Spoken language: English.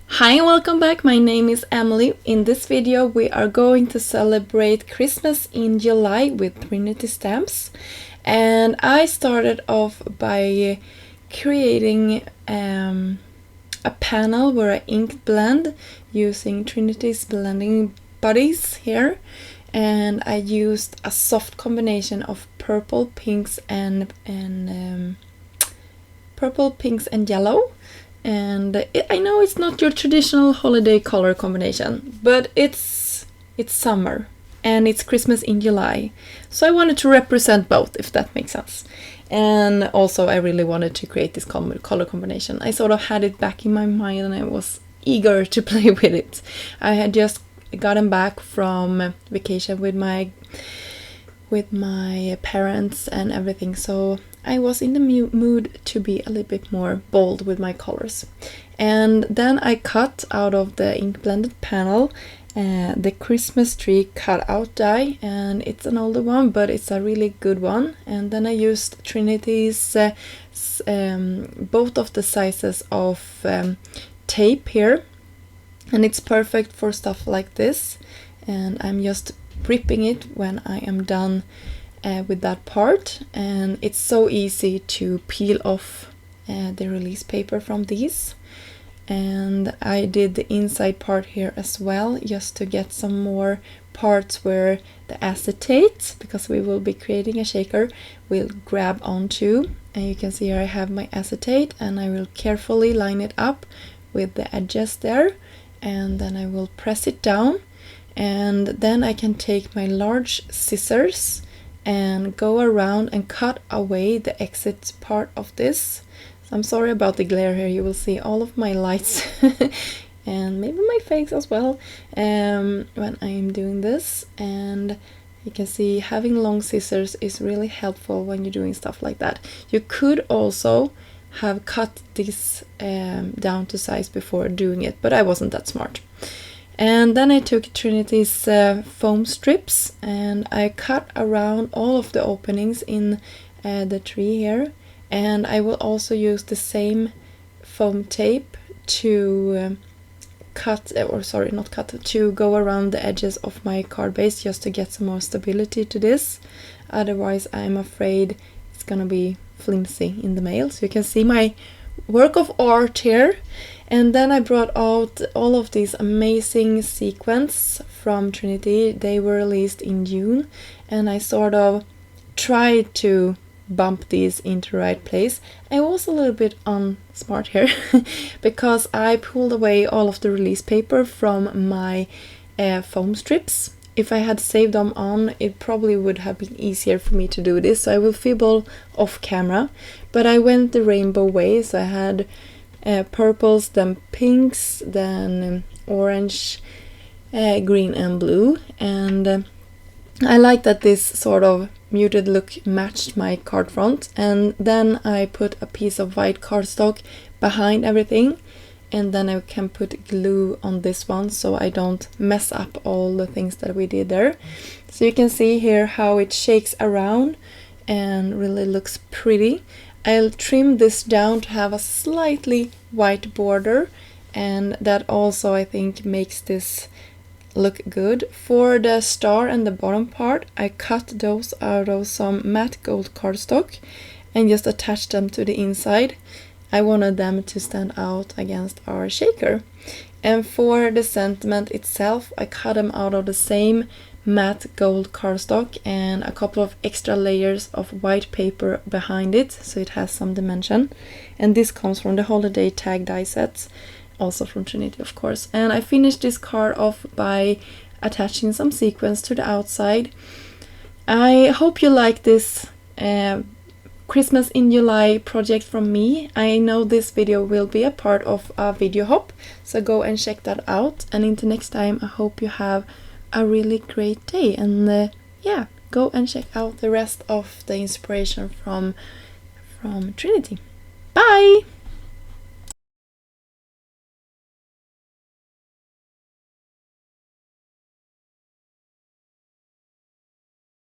Hi and welcome back, my name is Emily. In this video we are going to celebrate Christmas in July with Trinity stamps. And I started off by creating a panel where I ink blend using Trinity's blending buddies here. And I used a soft combination of purple, pinks and yellow. And I know it's not your traditional holiday color combination, but it's summer and it's Christmas in July. So I wanted to represent both, if that makes sense. And also I really wanted to create this color combination. I sort of had it back in my mind and I was eager to play with it. I had just gotten back from vacation with my parents and everything, so I was in the mood to be a little bit more bold with my colors. And then I cut out of the ink blended panel the Christmas tree cut out die, and it's an older one but it's a really good one. And then I used Trinity's both of the sizes of tape here, and it's perfect for stuff like this. And I'm just prepping it when I am done with that part, and it's so easy to peel off the release paper from these. And I did the inside part here as well, just to get some more parts where the acetate, because we will be creating a shaker, will grab onto. And you can see here I have my acetate, and I will carefully line it up with the edges there, and then I will press it down. And then I can take my large scissors and go around and cut away the exit part of this. So I'm sorry about the glare here, you will see all of my lights and maybe my face as well when I am doing this. And you can see having long scissors is really helpful when you're doing stuff like that. You could also have cut this down to size before doing it, but I wasn't that smart. And then I took Trinity's foam strips and I cut around all of the openings in the tree here. And I will also use the same foam tape to to go around the edges of my card base, just to get some more stability to this. Otherwise I'm afraid it's gonna be flimsy in the mail. So you can see my work of art here. And then I brought out all of these amazing sequins from Trinity. They were released in June, and I sort of tried to bump these into the right place. I was a little bit unsmart here because I pulled away all of the release paper from my foam strips. If I had saved them on, it probably would have been easier for me to do this. So I will fibble off camera, but I went the rainbow way. So I had purples, then pinks, then orange, green and blue. And I like that this sort of muted look matched my card front. And then I put a piece of white cardstock behind everything, and then I can put glue on this one so I don't mess up all the things that we did there. So you can see here how it shakes around and really looks pretty. I'll trim this down to have a slightly white border, and that also I think makes this look good. For the star and the bottom part, I cut those out of some matte gold cardstock and just attached them to the inside. I wanted them to stand out against our shaker. And for the sentiment itself, I cut them out of the same matte gold cardstock and a couple of extra layers of white paper behind it, so it has some dimension. And this comes from the holiday tag die sets, also from Trinity of course. And I finished this card off by attaching some sequins to the outside. I hope you like this Christmas in July project from me. I know this video will be a part of a video hop, so go and check that out. And until next time, I hope you have a really great day, and yeah, go and check out the rest of the inspiration from Trinity. Bye!